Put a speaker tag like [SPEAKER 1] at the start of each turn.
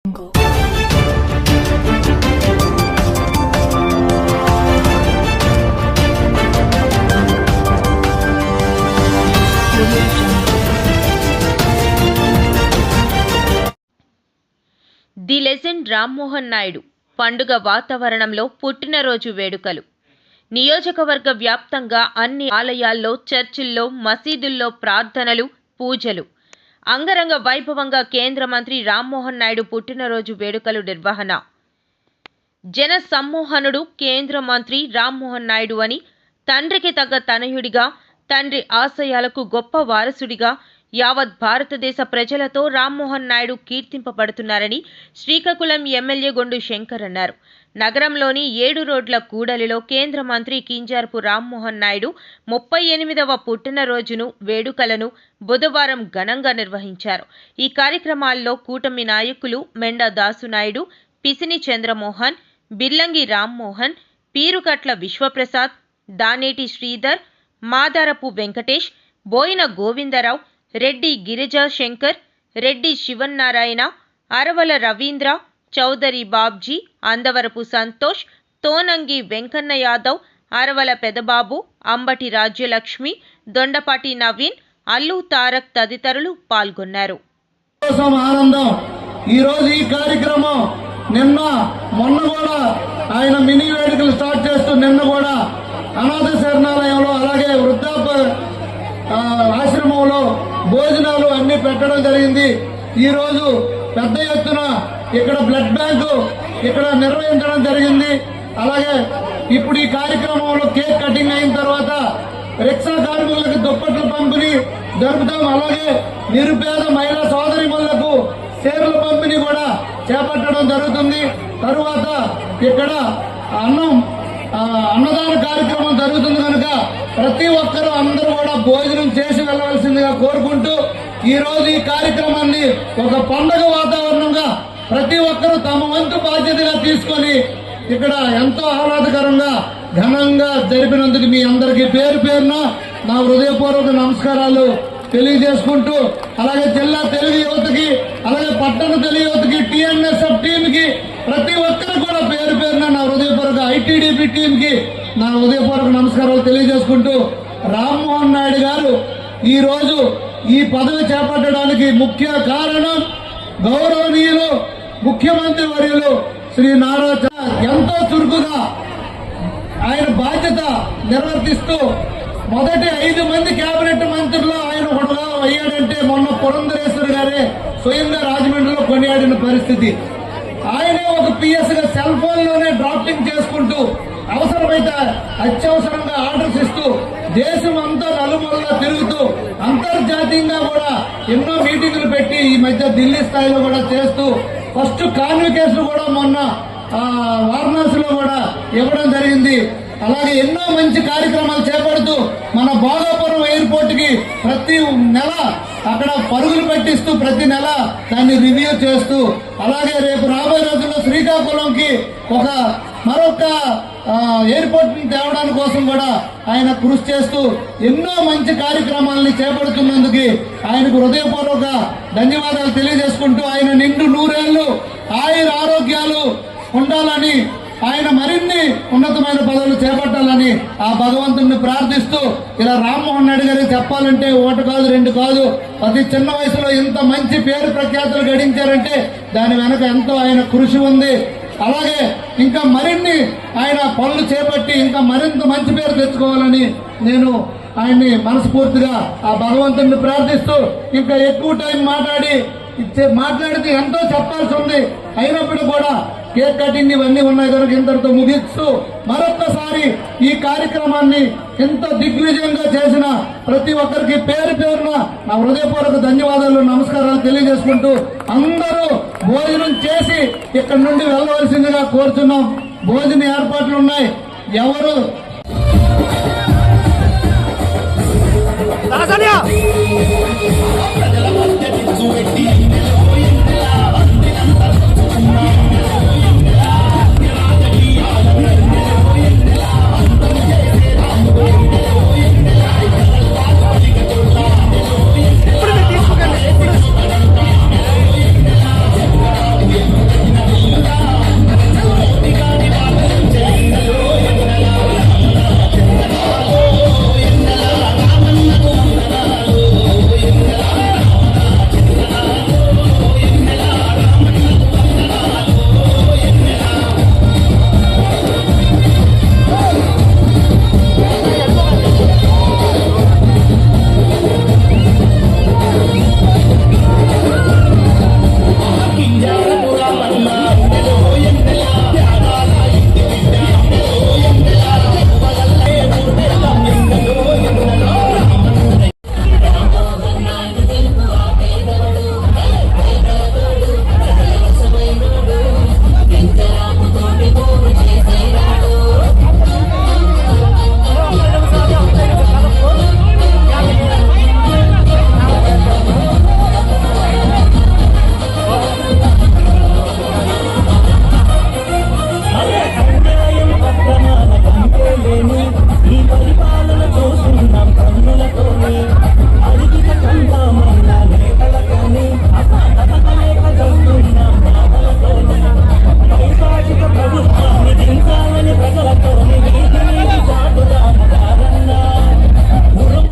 [SPEAKER 1] The legend Rammohan Naidu పండుగ వాతావరణంలో పుట్టినరోజు వేడుకలు. నియోజకవర్గ వ్యాప్తంగా అన్ని ఆలయాల్లో, చర్చిల్లో, మసీదుల్లో ప్రార్థనలు, పూజలు. అంగరంగ వైభవంగా కేంద్ర మంత్రి రామ్మోహన్ నాయుడు పుట్టినరోజు వేడుకలు నిర్వహణ. జన సమ్మోహనుడు కేంద్ర మంత్రి రామ్మోహన్ నాయుడు అని, తండ్రికి తగ్గ తనయుడిగా, తండ్రి ఆశయాలకు గొప్ప వారసుడిగా యావత్ భారతదేశ ప్రజలతో రామ్మోహన్ నాయుడు కీర్తింపబడుతున్నారని శ్రీకాకుళం ఎమ్మెల్యే గొండు శంకర్ అన్నారు. నగరంలోని 7 రోడ్ల కూడలిలో కేంద్ర మంత్రి కింజారపు రామ్మోహన్ నాయుడు 38వ పుట్టినరోజును వేడుకలను బుధవారం ఘనంగా నిర్వహించారు. ఈ కార్యక్రమాల్లో కూటమి నాయకులు మెండా దాసునాయుడు, పిసిని చంద్రమోహన్, బిల్లంగి రామ్మోహన్, పీరుకట్ల విశ్వప్రసాద్, దానేటి శ్రీధర్, మాదారపు వెంకటేష్, బోయిన గోవిందరావు, రెడ్డి గిరిజా శంకర్, రెడ్డి శివన్నారాయణ, అరవల రవీంద్ర, చౌదరి బాబ్జీ, అందవరపు సంతోష్, తోనంగి వెంకన్న యాదవ్, అరవల పెదబాబు, అంబటి రాజ్యలక్ష్మి, దొండపాటి నవీన్, అల్లు తారక్ తదితరులు పాల్గొన్నారు.
[SPEAKER 2] ఈ కార్యక్రమం మొన్న కూడా ఆయన మినీ వేడుకలు స్టార్ట్ చేస్తూ నిన్న కూడా అనాథ శరణాలయంలో అలాగే వృద్ధాప్య ఆశ్రమంలో భోజనాలు అన్ని పెట్టడం జరిగింది. ఈ రోజు పెద్ద ఎత్తున ఇక్కడ బ్లడ్ బ్యాంకు ఇక్కడ నిర్వహించడం జరిగింది. అలాగే ఇప్పుడు ఈ కార్యక్రమంలో కేక్ కటింగ్ అయిన తర్వాత రిక్షా కార్మికులకు దుప్పట్ల పంపిణీ జరుపుతాం. అలాగే నిరుపేద మహిళా సోదరిమణులకు చీరల పంపిణీ కూడా చేపట్టడం జరుగుతుంది. తరువాత ఇక్కడ అన్నదాన కార్యక్రమం జరుగుతుంది కనుక ప్రతి ఒక్కరూ అందరూ కూడా భోజనం చేసి వెళ్లవలసిందిగా కోరుకుంటూ ఈ రోజు ఈ కార్యక్రమాన్ని ఒక పండుగ వాతావరణంగా ప్రతి ఒక్కరూ తమ వంతు బాధ్యతగా తీసుకొని ఇక్కడ ఎంతో ఆహ్లాదకరంగా ఘనంగా జరిపినందుకు మీ అందరికీ పేరు పేరున నా హృదయపూర్వక నమస్కారాలు తెలియజేసుకుంటూ అలాగే జిల్లా తెలుగు యువతకి అలాగే పట్టణ తెలుగు యువతకి టీఎన్ఎస్ఎఫ్ టీమ్ కి ప్రతి ఒక్కరు కూడా పేరు పేరున నా హృదయపూర్వక ఐటీడీపీ టీమ్ కి నా హృదయపూర్వక నమస్కారాలు తెలియజేసుకుంటూ రామ్మోహన్ నాయుడు గారు ఈ రోజు ఈ పదవి చేపట్టడానికి ముఖ్య కారణం గౌరవనీయులు ముఖ్యమంత్రి వర్యులు శ్రీ నారా ఎంతో చురుకుగా ఆయన బాధ్యత నిర్వర్తిస్తూ మొదటి 5 మంది కేబినెట్ మంత్రుల్లో ఆయన ఒకడుగా అయ్యాడంటే మొన్న పురంధరేశ్వరి గారే స్వయంగా రాజమండ్రిలో కొనియాడిన పరిస్థితి. ఆయనే ఒక పిఎస్ గా సెల్ ఫోన్ లోనే డ్రాఫ్టింగ్ చేసుకుంటూ అవసరమైతే అత్యవసరంగా ఆర్డర్స్ ఇస్తూ దేశం అంతా నలుమూలలా తిరుగుతూ అంతర్జాతీయంగా కూడా ఎన్నో మీటింగులు పెట్టి ఈ మధ్య ఢిల్లీ స్థాయిలో కూడా చేస్తూ ఫస్ట్ కాన్వికేషన్ కూడా మొన్న వారణాసిలో కూడా ఇవ్వడం జరిగింది. అలాగే ఎన్నో మంచి కార్యక్రమాలు చేపడుతూ మన భోగాపురం ఎయిర్పోర్ట్ కి ప్రతి నెల అక్కడ పరుగులు పెట్టిస్తూ ప్రతి నెల దాన్ని రివ్యూ చేస్తూ అలాగే రేపు రాబోయే రోజుల్లో శ్రీకాకుళంకి మరొక ఎయిర్పోర్ట్ ని తేవడానికి కోసం కూడా ఆయన కృషి చేస్తూ ఎన్నో మంచి కార్యక్రమాలని చేపడుతున్నందుకు ఆయనకు హృదయపూర్వక ధన్యవాదాలు తెలియజేసుకుంటూ ఆయన నిండు 100 ఏళ్లు ఆయుర ఆరోగ్యాలు ఉండాలని ఆయన మరిన్ని ఉన్నతమైన పదవులు చేపట్టాలని ఆ భగవంతుడిని ప్రార్థిస్తూ ఇలా రామ్మోహన్ నాయుడు గారికి చెప్పాలంటే 1 కాదు 2 కాదు అతి చిన్న వయసులో ఇంత మంచి పేరు ప్రఖ్యాతులు గడించారంటే దాని వెనక ఎంతో ఆయన కృషి ఉంది. అలాగే ఇంకా మరిన్ని ఆయన పనులు చేపట్టి ఇంకా మరింత మంచి పేరు తెచ్చుకోవాలని నేను ఆయన్ని మనస్ఫూర్తిగా ఆ భగవంతుడిని ప్రార్థిస్తూ ఇంకా ఎక్కువ టైం మాట్లాడితే ఎంతో చెప్పాల్సి ఉంది. అయినప్పుడు కూడా కేక్ కటింగ్ ఇవన్నీ ఉన్నాయి కనుక ఇంతటితో ముగిస్తూ మరొక్కసారి ఈ కార్యక్రమాన్ని ఎంత దిగ్విజయంగా చేసిన ప్రతి ఒక్కరికి పేరు పేరున నా హృదయపూర్వక ధన్యవాదాలు నమస్కారాలు తెలియజేసుకుంటూ అందరూ భోజనం చేసి ఇక్కడి నుండి వెళ్ళవలసిందిగా కోరుతున్నాం. భోజన ఏర్పాట్లు ఉన్నాయి. ఎవరు ప్రజల మధ్య